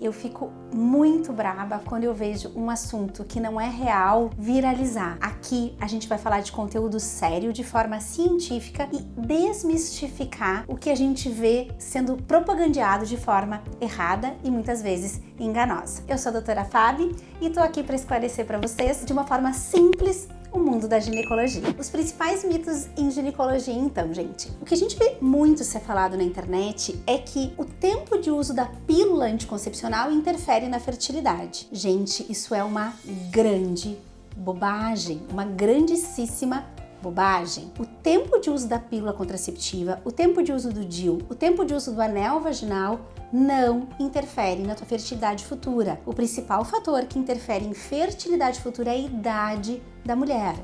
eu fico muito braba quando eu vejo um assunto que não é real viralizar. Aqui a gente vai falar de conteúdo sério, de forma científica e desmistificar o que a gente vê sendo propagandeado de forma errada e muitas vezes enganosa. Eu sou a doutora Fábio e tô aqui para esclarecer para vocês de uma forma simples o mundo da ginecologia. Os principais mitos em ginecologia, então, gente. O que a gente vê muito ser falado na internet é que o tempo de uso da pílula anticoncepcional interfere na fertilidade. Gente, isso é uma grande bobagem, uma grandíssima bobagem. O tempo de uso da pílula contraceptiva, o tempo de uso do DIU, o tempo de uso do anel vaginal não interfere na tua fertilidade futura. O principal fator que interfere em fertilidade futura é a idade da mulher.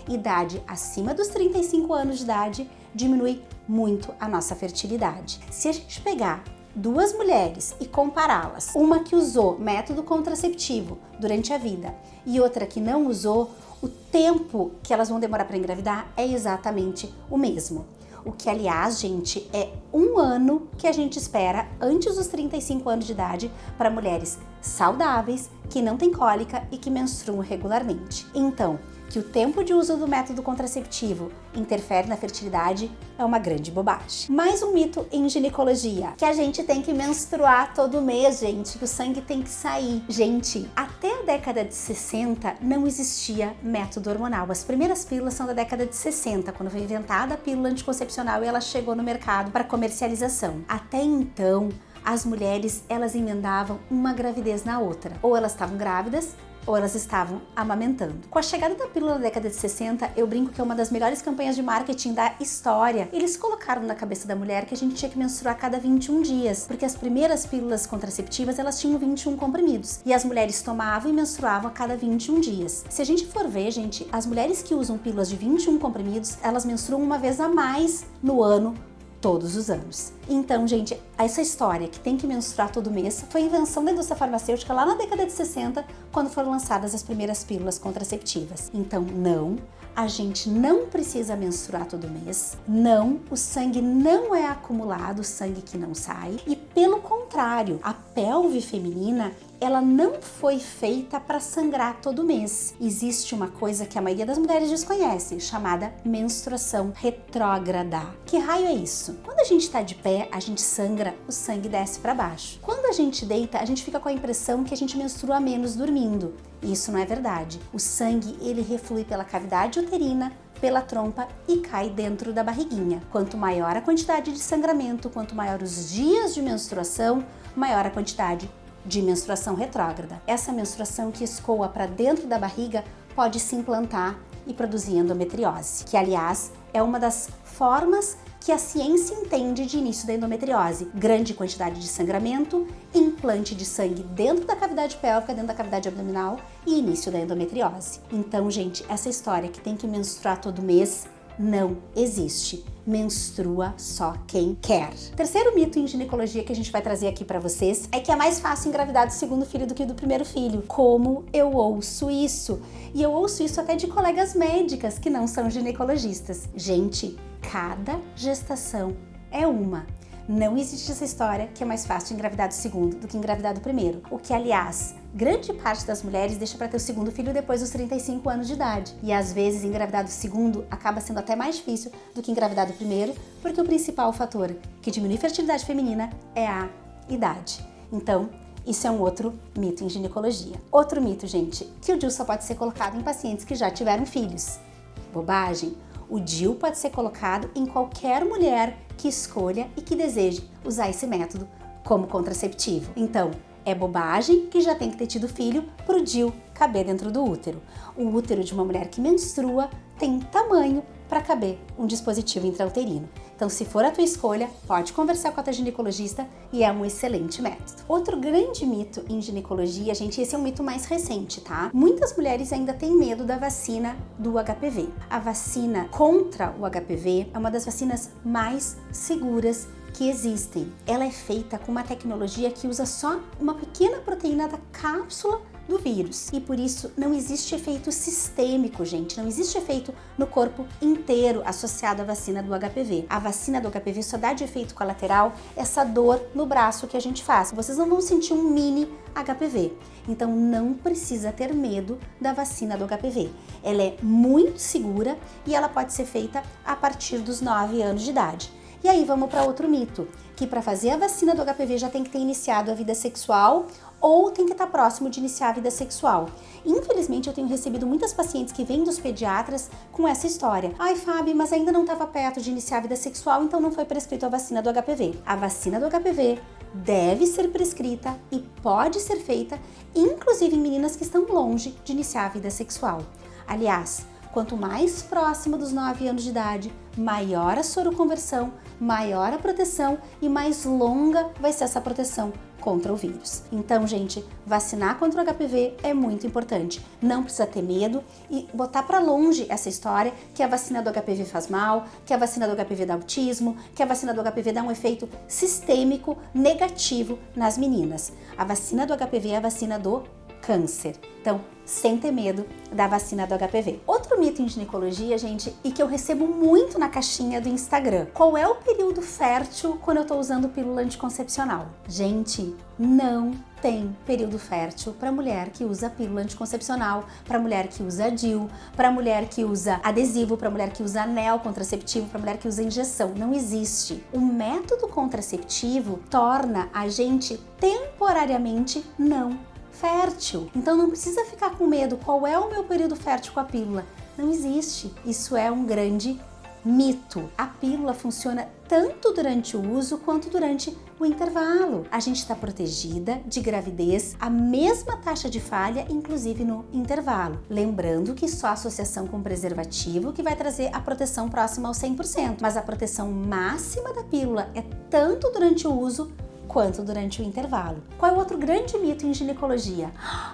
Idade acima dos 35 anos de idade diminui muito a nossa fertilidade. Se a gente pegar duas mulheres e compará-las, uma que usou método contraceptivo durante a vida e outra que não usou, o tempo que elas vão demorar para engravidar é exatamente o mesmo. O que, aliás, gente, é 1 ano que a gente espera antes dos 35 anos de idade para mulheres saudáveis, que não têm cólica e que menstruam regularmente. Então, que o tempo de uso do método contraceptivo interfere na fertilidade é uma grande bobagem. Mais um mito em ginecologia, que a gente tem que menstruar todo mês, gente, que o sangue tem que sair. Gente, até a década de 60 não existia método hormonal. As primeiras pílulas são da década de 60, quando foi inventada a pílula anticoncepcional e ela chegou no mercado para comercialização. Até então, as mulheres, elas emendavam uma gravidez na outra. Ou elas estavam grávidas, ou elas estavam amamentando. Com a chegada da pílula na década de 60, eu brinco que é uma das melhores campanhas de marketing da história. Eles colocaram na cabeça da mulher que a gente tinha que menstruar a cada 21 dias, porque as primeiras pílulas contraceptivas, elas tinham 21 comprimidos, e as mulheres tomavam e menstruavam a cada 21 dias. Se a gente for ver, gente, as mulheres que usam pílulas de 21 comprimidos, elas menstruam uma vez a mais no ano, todos os anos. Então, gente, essa história que tem que menstruar todo mês foi invenção da indústria farmacêutica lá na década de 60, quando foram lançadas as primeiras pílulas contraceptivas. Então, não, a gente não precisa menstruar todo mês, não, o sangue não é acumulado, o sangue que não sai, e pelo contrário, a pelve feminina, ela não foi feita para sangrar todo mês. Existe uma coisa que a maioria das mulheres desconhece, chamada menstruação retrógrada. Que raio é isso? Quando a gente está de pé, a gente sangra, o sangue desce para baixo. Quando a gente deita, a gente fica com a impressão que a gente menstrua menos dormindo. Isso não é verdade. O sangue, ele reflui pela cavidade uterina, pela trompa e cai dentro da barriguinha. Quanto maior a quantidade de sangramento, quanto maior os dias de menstruação, maior a quantidade de menstruação retrógrada. Essa menstruação que escoa para dentro da barriga pode se implantar e produzir endometriose, que, aliás, é uma das formas que a ciência entende de início da endometriose. Grande quantidade de sangramento, implante de sangue dentro da cavidade pélvica, dentro da cavidade abdominal e início da endometriose. Então, gente, essa história que tem que menstruar todo mês não existe. Menstrua só quem quer. Terceiro mito em ginecologia que a gente vai trazer aqui para vocês é que é mais fácil engravidar do segundo filho do que do primeiro filho. Como eu ouço isso? E eu ouço isso até de colegas médicas que não são ginecologistas. Gente, cada gestação é uma. Não existe essa história que é mais fácil engravidar do segundo do que engravidar do primeiro. O que, aliás, grande parte das mulheres deixa para ter o segundo filho depois dos 35 anos de idade. E às vezes engravidar do segundo acaba sendo até mais difícil do que engravidar do primeiro, porque o principal fator que diminui a fertilidade feminina é a idade. Então, isso é um outro mito em ginecologia. Outro mito, gente, que o DIU só pode ser colocado em pacientes que já tiveram filhos. Bobagem. O DIU pode ser colocado em qualquer mulher que escolha e que deseje usar esse método como contraceptivo. Então, é bobagem que já tem que ter tido filho para o DIU caber dentro do útero. O útero de uma mulher que menstrua tem tamanho para caber um dispositivo intrauterino. Então, se for a tua escolha, pode conversar com a tua ginecologista e é um excelente método. Outro grande mito em ginecologia, gente, esse é um mito mais recente, tá? Muitas mulheres ainda têm medo da vacina do HPV. A vacina contra o HPV é uma das vacinas mais seguras que existem. Ela é feita com uma tecnologia que usa só uma pequena proteína da cápsula do vírus. E por isso não existe efeito sistêmico, gente. Não existe efeito no corpo inteiro associado à vacina do HPV. A vacina do HPV só dá de efeito colateral essa dor no braço que a gente faz. Vocês não vão sentir um mini HPV. Então não precisa ter medo da vacina do HPV. Ela é muito segura e ela pode ser feita a partir dos 9 anos de idade. E aí vamos para outro mito, que para fazer a vacina do HPV já tem que ter iniciado a vida sexual ou tem que estar próximo de iniciar a vida sexual. Infelizmente eu tenho recebido muitas pacientes que vêm dos pediatras com essa história. Ai, Fábio, mas ainda não estava perto de iniciar a vida sexual, então não foi prescrito a vacina do HPV. A vacina do HPV deve ser prescrita e pode ser feita, inclusive em meninas que estão longe de iniciar a vida sexual. Aliás, quanto mais próximo dos 9 anos de idade, maior a soroconversão, maior a proteção e mais longa vai ser essa proteção contra o vírus. Então, gente, vacinar contra o HPV é muito importante. Não precisa ter medo e botar para longe essa história que a vacina do HPV faz mal, que a vacina do HPV dá autismo, que a vacina do HPV dá um efeito sistêmico negativo nas meninas. A vacina do HPV é a vacina do câncer. Então, sem ter medo da vacina do HPV. Outro mito em ginecologia, gente, e que eu recebo muito na caixinha do Instagram. Qual é o período fértil quando eu tô usando pílula anticoncepcional? Gente, não tem período fértil para mulher que usa pílula anticoncepcional, para mulher que usa DIU, para mulher que usa adesivo, para mulher que usa anel contraceptivo, para mulher que usa injeção. Não existe. O método contraceptivo torna a gente temporariamente não fértil. Então não precisa ficar com medo. Qual é o meu período fértil com a pílula? Não existe. Isso é um grande mito. A pílula funciona tanto durante o uso quanto durante o intervalo. A gente está protegida de gravidez, a mesma taxa de falha, inclusive no intervalo. Lembrando que só a associação com preservativo que vai trazer a proteção próxima ao 100%, mas a proteção máxima da pílula é tanto durante o uso quanto durante o intervalo. Qual é o outro grande mito em ginecologia?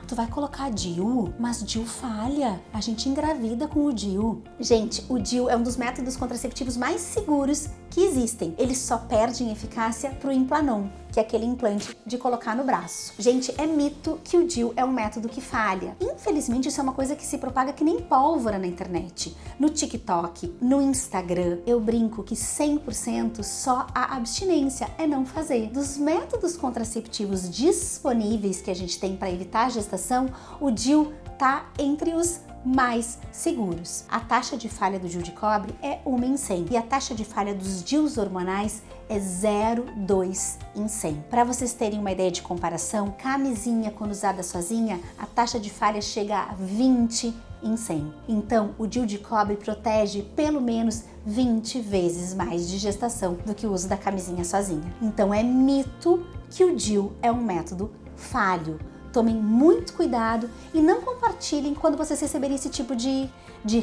Tu vai colocar DIU, mas DIU falha. A gente engravida com o DIU. Gente, o DIU é um dos métodos contraceptivos mais seguros que existem. Ele só perde em eficácia pro Implanon, que é aquele implante de colocar no braço. Gente, é mito que o DIU é um método que falha. Infelizmente, isso é uma coisa que se propaga que nem pólvora na internet. No TikTok, no Instagram, eu brinco que 100% só a abstinência é não fazer. Dos métodos contraceptivos disponíveis que a gente tem para evitar a gestação, o DIU tá entre os mais seguros. A taxa de falha do DIU de cobre é 1 em 100 e a taxa de falha dos DIUs hormonais é 0,2 em 100. Para vocês terem uma ideia de comparação, camisinha quando usada sozinha, a taxa de falha chega a 20 em 100. Então, o DIU de cobre protege pelo menos 20 vezes mais de gestação do que o uso da camisinha sozinha. Então, é mito que o DIU é um método falho. Tomem muito cuidado e não compartilhem quando vocês receberem esse tipo de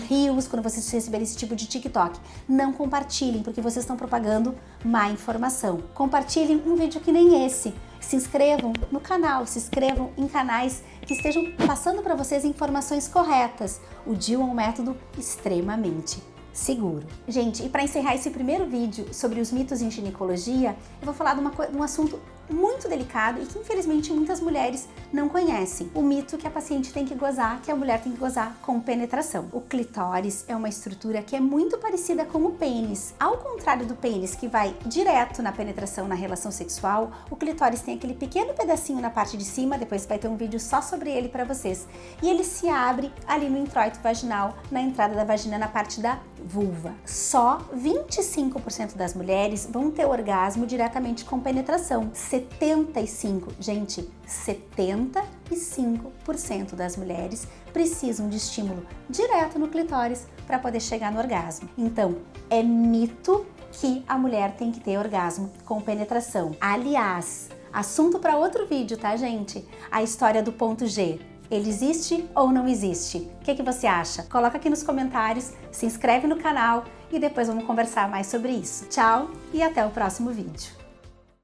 reels, quando vocês receberem esse tipo de TikTok. Não compartilhem, porque vocês estão propagando má informação. Compartilhem um vídeo que nem esse. Se inscrevam no canal, se inscrevam em canais que estejam passando para vocês informações corretas. O DIU é um método extremamente seguro. Gente, e para encerrar esse primeiro vídeo sobre os mitos em ginecologia, eu vou falar de um assunto muito delicado e que infelizmente muitas mulheres não conhecem. O mito que a paciente tem que gozar, que a mulher tem que gozar com penetração. O clitóris é uma estrutura que é muito parecida com o pênis. Ao contrário do pênis, que vai direto na penetração na relação sexual, o clitóris tem aquele pequeno pedacinho na parte de cima, depois vai ter um vídeo só sobre ele para vocês. E ele se abre ali no introito vaginal, na entrada da vagina, na parte da vulva. Só 25% das mulheres vão ter orgasmo diretamente com penetração. 75% das mulheres precisam de estímulo direto no clitóris para poder chegar no orgasmo. Então, é mito que a mulher tem que ter orgasmo com penetração. Aliás, assunto para outro vídeo, tá, gente? A história do ponto G. Ele existe ou não existe? O que você acha? Coloca aqui nos comentários, se inscreve no canal e depois vamos conversar mais sobre isso. Tchau e até o próximo vídeo.